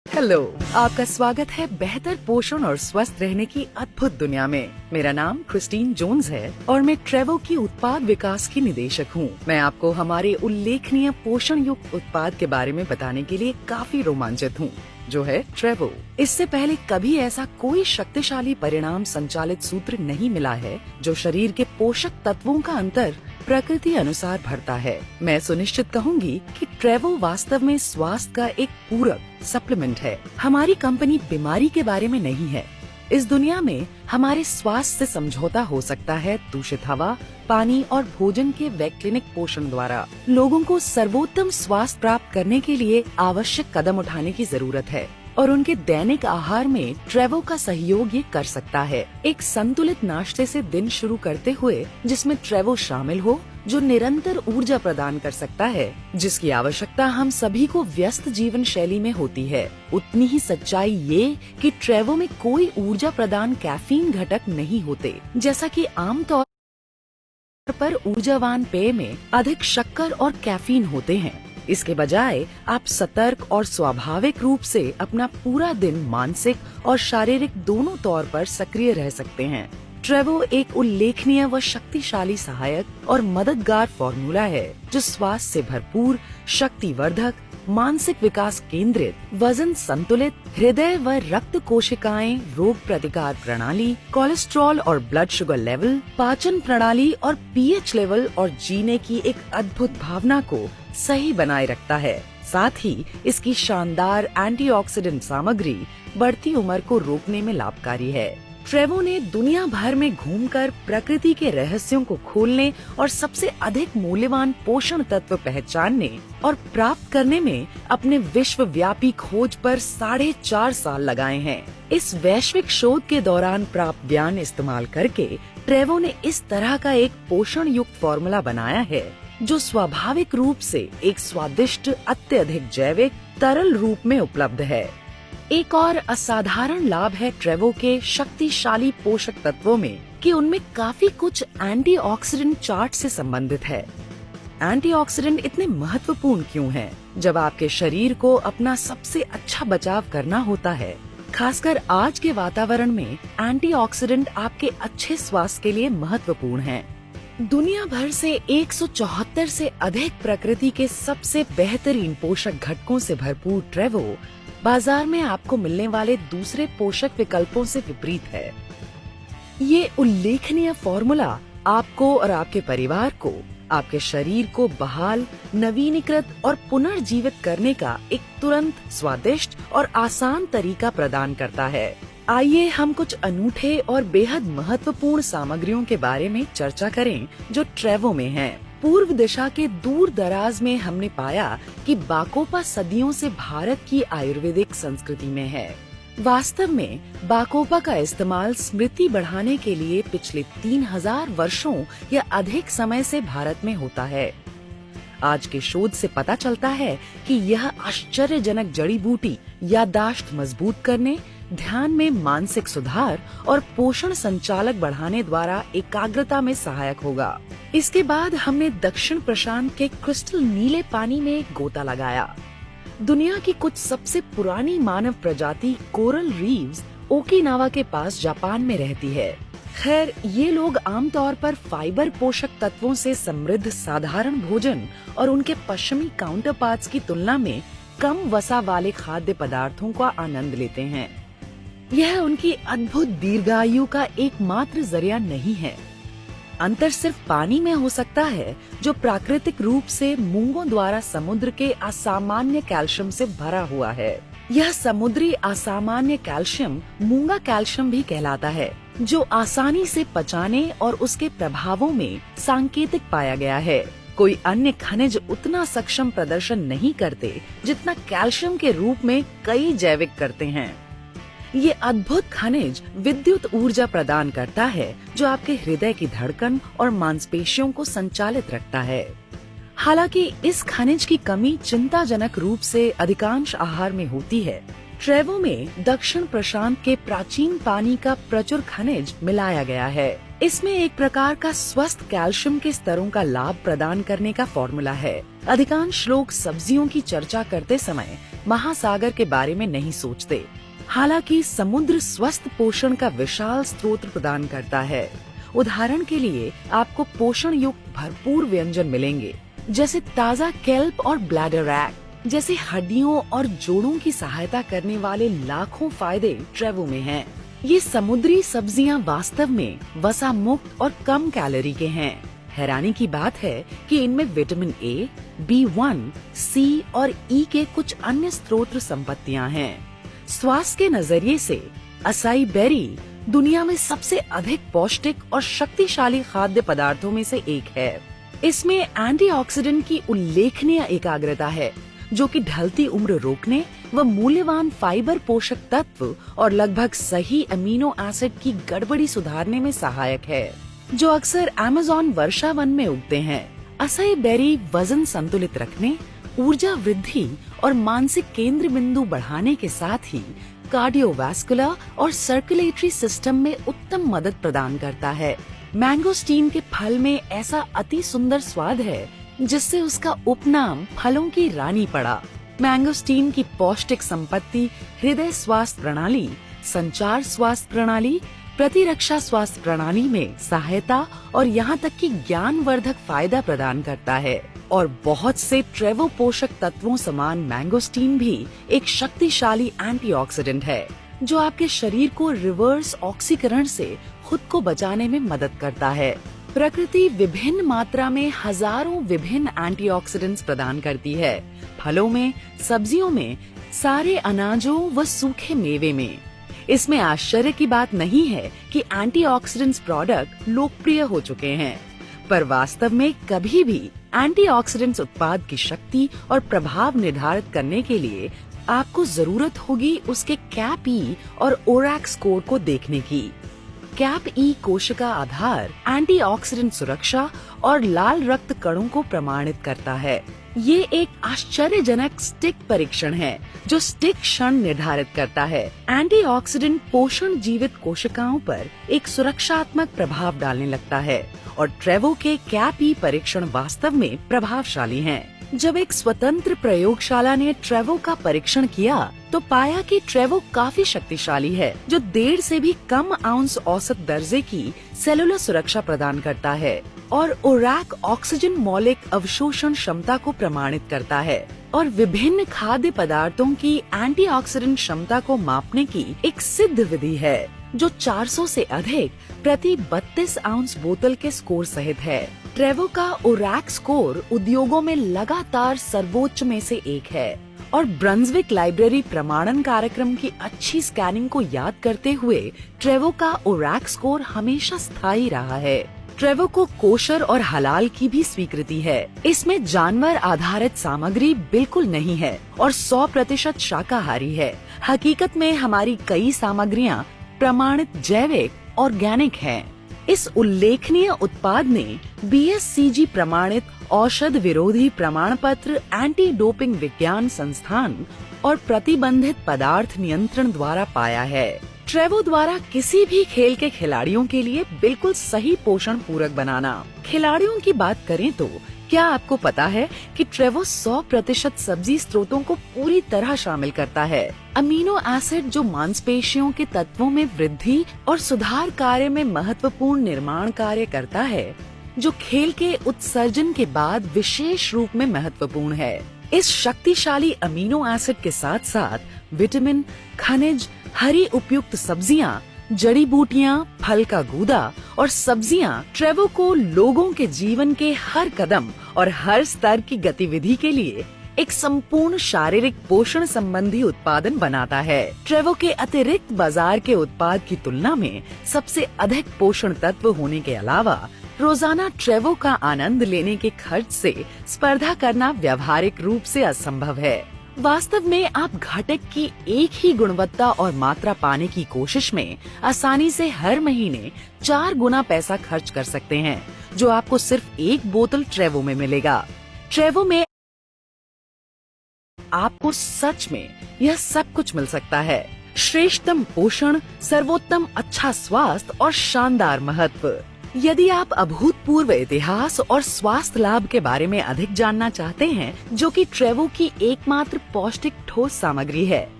Hello, आपका स्वागत है बेहतर पोषण और स्वस्थ रहने की अद्भुत दुनिया में। मेरा नाम क्रिस्टीन जोन्स है और मैं ट्रेवो की उत्पाद विकास की निदेशक हूँ। मैं आपको हमारे उल्लेखनीय पोषण युक्त उत्पाद के बारे में बताने के लिए काफी रोमांचित हूँ, जो है ट्रेवो। इससे पहले कभी ऐसा कोई शक्तिशाली परिणाम संचालित सूत्र नहीं मिला है जो शरीर के पोषक तत्वों का अंतर प्रकृति अनुसार भरता है। मैं सुनिश्चित कहूंगी कि ट्रेवो वास्तव में स्वास्थ्य का एक पूरक सप्लीमेंट है। हमारी कंपनी बीमारी के बारे में नहीं है। इस दुनिया में हमारे स्वास्थ्य से समझौता हो सकता है दूषित हवा, पानी और भोजन के वैज्ञानिक पोषण द्वारा। लोगों को सर्वोत्तम स्वास्थ्य प्राप्त करने के लिए आवश्यक कदम उठाने की जरूरत है और उनके दैनिक आहार में ट्रेवो का सहयोग ये कर सकता है। एक संतुलित नाश्ते से दिन शुरू करते हुए जिसमें ट्रेवो शामिल हो, जो निरंतर ऊर्जा प्रदान कर सकता है, जिसकी आवश्यकता हम सभी को व्यस्त जीवन शैली में होती है। उतनी ही सच्चाई ये कि ट्रेवो में कोई ऊर्जा प्रदान कैफीन घटक नहीं होते, जैसा कि आमतौर पर ऊर्जावान पेय में अधिक शक्कर और कैफीन होते हैं। इसके बजाय आप सतर्क और स्वाभाविक रूप से अपना पूरा दिन मानसिक और शारीरिक दोनों तौर पर सक्रिय रह सकते हैं। ट्रेवो एक उल्लेखनीय व शक्तिशाली सहायक और मददगार फॉर्मूला है जो स्वास्थ्य से भरपूर, शक्तिवर्धक, मानसिक विकास केंद्रित, वजन संतुलित, हृदय व रक्त कोशिकाएं, रोग प्रतिकार प्रणाली, कोलेस्ट्रॉल और ब्लड शुगर लेवल, पाचन प्रणाली और पीएच लेवल और जीने की एक अद्भुत भावना को सही बनाए रखता है। साथ ही इसकी शानदार एंटीऑक्सीडेंट सामग्री बढ़ती उम्र को रोकने में लाभकारी है। ट्रेवो ने दुनिया भर में घूमकर प्रकृति के रहस्यों को खोलने और सबसे अधिक मूल्यवान पोषण तत्व पहचानने और प्राप्त करने में अपने विश्वव्यापी खोज पर 4.5 साल लगाए हैं। इस वैश्विक शोध के दौरान प्राप्त ज्ञान इस्तेमाल करके ट्रेवो ने इस तरह का एक पोषण युक्त फॉर्मूला बनाया है जो स्वाभाविक रूप से एक स्वादिष्ट, अत्यधिक जैविक, तरल रूप में उपलब्ध है। एक और असाधारण लाभ है ट्रेवो के शक्तिशाली पोषक तत्वों में कि उनमें काफी कुछ एंटीऑक्सीडेंट चार्ट से संबंधित है। एंटीऑक्सीडेंट इतने महत्वपूर्ण क्यों हैं? जब आपके शरीर को अपना सबसे अच्छा बचाव करना होता है, खासकर आज के वातावरण में, एंटीऑक्सीडेंट आपके अच्छे स्वास्थ्य के लिए महत्वपूर्ण हैं। दुनिया भर से 174 से अधिक प्रकृति के सबसे बेहतरीन पोषक घटकों से भरपूर ट्रेवो बाजार में आपको मिलने वाले दूसरे पोषक विकल्पों से विपरीत है। ये उल्लेखनीय फॉर्मूला आपको और आपके परिवार को आपके शरीर को बहाल, नवीनीकृत और पुनर्जीवित करने का एक तुरंत, स्वादिष्ट और आसान तरीका प्रदान करता है। आइए हम कुछ अनूठे और बेहद महत्वपूर्ण सामग्रियों के बारे में चर्चा करें जो ट्रेवो में हैं। पूर्व दिशा के दूर दराज में हमने पाया कि बाकोपा सदियों से भारत की आयुर्वेदिक संस्कृति में है। वास्तव में बाकोपा का इस्तेमाल स्मृति बढ़ाने के लिए पिछले 3000 वर्षों या अधिक समय से भारत में होता है। आज के शोध से पता चलता है कि यह आश्चर्यजनक जड़ी बूटी याददाश्त मजबूत करने, ध्यान में मानसिक सुधार और पोषण संचालक बढ़ाने द्वारा एकाग्रता में सहायक होगा। इसके बाद हमने दक्षिण प्रशांत के क्रिस्टल नीले पानी में एक गोता लगाया। दुनिया की कुछ सबसे पुरानी मानव प्रजाति कोरल रीव्स ओकिनावा के पास जापान में रहती है। खैर, ये लोग आमतौर पर फाइबर पोषक तत्वों से समृद्ध साधारण भोजन और उनके पश्चिमी काउंटरपार्ट्स की तुलना में कम वसा वाले खाद्य पदार्थों का आनंद लेते हैं। यह उनकी अद्भुत दीर्घायु का एकमात्र जरिया नहीं है। अंतर सिर्फ पानी में हो सकता है, जो प्राकृतिक रूप से मूंगों द्वारा समुद्र के असामान्य कैल्शियम से भरा हुआ है। यह समुद्री असामान्य कैल्शियम मूंगा कैल्शियम भी कहलाता है, जो आसानी से पचाने और उसके प्रभावों में सांकेतिक पाया गया है। कोई अन्य खनिज उतना सक्षम प्रदर्शन नहीं करते जितना कैल्शियम के रूप में कई जैविक करते हैं। ये अद्भुत खनिज विद्युत ऊर्जा प्रदान करता है जो आपके हृदय की धड़कन और मांसपेशियों को संचालित रखता है। हालांकि इस खनिज की कमी चिंताजनक रूप से अधिकांश आहार में होती है। ट्रेवो में दक्षिण प्रशांत के प्राचीन पानी का प्रचुर खनिज मिलाया गया है। इसमें एक प्रकार का स्वस्थ कैल्शियम के स्तरों का लाभ प्रदान करने का फॉर्मूला है। अधिकांश लोग सब्जियों की चर्चा करते समय महासागर के बारे में नहीं सोचते। हालांकि समुद्र स्वस्थ पोषण का विशाल स्रोत प्रदान करता है। उदाहरण के लिए आपको पोषण युक्त भरपूर व्यंजन मिलेंगे, जैसे ताज़ा केल्प और ब्लैडर रैक जैसे हड्डियों और जोड़ों की सहायता करने वाले लाखों फायदे ट्रेवो में हैं। ये समुद्री सब्जियां वास्तव में वसा मुक्त और कम कैलोरी के हैं। हैरानी की बात है कि इनमें विटामिन ए, B1, C और E के कुछ अन्य स्रोत संपत्तियां हैं। स्वास्थ्य के नजरिए से असाई बेरी दुनिया में सबसे अधिक पौष्टिक और शक्तिशाली खाद्य पदार्थों में से एक है। इसमें एंटीऑक्सीडेंट की उल्लेखनीय एकाग्रता है, जो कि ढलती उम्र रोकने व मूल्यवान फाइबर पोषक तत्व और लगभग सही अमीनो एसिड की गड़बड़ी सुधारने में सहायक है, जो अक्सर अमेज़न वर्षा वन में उगते हैं। असाई बेरी वजन संतुलित रखने, ऊर्जा वृद्धि और मानसिक केंद्र बिंदु बढ़ाने के साथ ही कार्डियोवैस्कुलर और सर्कुलेटरी सिस्टम में उत्तम मदद प्रदान करता है। मैंगोस्टीन के फल में ऐसा अति सुंदर स्वाद है जिससे उसका उपनाम फलों की रानी पड़ा। मैंगोस्टीन की पौष्टिक संपत्ति हृदय स्वास्थ्य प्रणाली, संचार स्वास्थ्य प्रणाली, प्रतिरक्षा स्वास्थ्य प्रणाली में सहायता और यहाँ तक कि ज्ञानवर्धक फायदा प्रदान करता है। और बहुत से ट्रेवो पोषक तत्वों समान मैंगोस्टीन भी एक शक्तिशाली एंटीऑक्सीडेंट है, जो आपके शरीर को रिवर्स ऑक्सीकरण से खुद को बचाने में मदद करता है। प्रकृति विभिन्न मात्रा में हजारों विभिन्न एंटीऑक्सीडेंट्स प्रदान करती है। फलों में, सब्जियों में, सारे अनाजों व सूखे मेवे में। इसमें आश्चर्य की बात नहीं है कि एंटीऑक्सीडेंट्स प्रोडक्ट लोकप्रिय हो चुके हैं, पर वास्तव में कभी भी एंटीऑक्सीडेंट्स उत्पाद की शक्ति और प्रभाव निर्धारित करने के लिए आपको जरूरत होगी उसके कैप ई और ओरैक स्कोर को देखने की। कैप ई कोशिका आधार एंटीऑक्सीडेंट सुरक्षा और लाल रक्त कणों को प्रमाणित करता है। ये एक आश्चर्यजनक स्टिक परीक्षण है जो स्टिक क्षण निर्धारित करता है। एंटीऑक्सीडेंट पोषण जीवित कोशिकाओं पर एक सुरक्षात्मक प्रभाव डालने लगता है और ट्रेवो के कैप ई परीक्षण वास्तव में प्रभावशाली हैं। जब एक स्वतंत्र प्रयोगशाला ने ट्रेवो का परीक्षण किया तो पाया कि ट्रेवो काफी शक्तिशाली है, जो 1.5 से भी कम आउंस औसत दर्जे की सेलुलर सुरक्षा प्रदान करता है और ओरैक ऑक्सीजन मौलिक अवशोषण क्षमता को प्रमाणित करता है और विभिन्न खाद्य पदार्थों की एंटीऑक्सीडेंट क्षमता को मापने की एक सिद्ध विधि है, जो 400 से अधिक प्रति 32 आउंस बोतल के स्कोर सहित है। ट्रेवो का ओरैक स्कोर उद्योगों में लगातार सर्वोच्च में से एक है और ब्रंसविक लाइब्रेरी प्रमाणन कार्यक्रम की अच्छी स्कैनिंग को याद करते हुए ट्रेवो का ओरैक स्कोर हमेशा स्थायी रहा है। ट्रेवो को कोशर और हलाल की भी स्वीकृति है। इसमें जानवर आधारित सामग्री बिल्कुल नहीं है और 100% शाकाहारी है। हकीकत में हमारी कई सामग्रियां प्रमाणित जैविक ऑर्गेनिक हैं। इस उल्लेखनीय उत्पाद ने BSCG प्रमाणित औषध विरोधी प्रमाण पत्र एंटी डोपिंग विज्ञान संस्थान और प्रतिबंधित पदार्थ नियंत्रण द्वारा पाया है। ट्रेवो द्वारा किसी भी खेल के खिलाड़ियों के लिए बिल्कुल सही पोषण पूरक बनाना। खिलाड़ियों की बात करें तो क्या आपको पता है कि ट्रेवो 100% सब्जी स्रोतों को पूरी तरह शामिल करता है। अमीनो एसिड जो मांसपेशियों के तत्वों में वृद्धि और सुधार कार्य में महत्वपूर्ण निर्माण कार्य करता है, जो खेल के उत्सर्जन के बाद विशेष रूप में महत्वपूर्ण है। इस शक्तिशाली अमीनो एसिड के साथ साथ विटामिन, खनिज, हरी उपयुक्त सब्जियां, जड़ी बूटियां, फल का गूदा और सब्जियां ट्रेवो को लोगों के जीवन के हर कदम और हर स्तर की गतिविधि के लिए एक संपूर्ण शारीरिक पोषण संबंधी उत्पादन बनाता है। ट्रेवो के अतिरिक्त बाजार के उत्पाद की तुलना में सबसे अधिक पोषण तत्व होने के अलावा रोजाना ट्रेवो का आनंद लेने के खर्च से स्पर्धा करना व्यावहारिक रूप से असंभव है। वास्तव में आप घटक की एक ही गुणवत्ता और मात्रा पाने की कोशिश में आसानी से हर महीने 4 गुना पैसा खर्च कर सकते हैं, जो आपको सिर्फ एक बोतल ट्रेवो में मिलेगा। ट्रेवो में आपको सच में यह सब कुछ मिल सकता है। श्रेष्ठतम पोषण, सर्वोत्तम अच्छा स्वास्थ्य और शानदार महत्व। यदि आप अभूतपूर्व इतिहास और स्वास्थ्य लाभ के बारे में अधिक जानना चाहते हैं, जो कि ट्रेवो की एकमात्र पौष्टिक ठोस सामग्री है,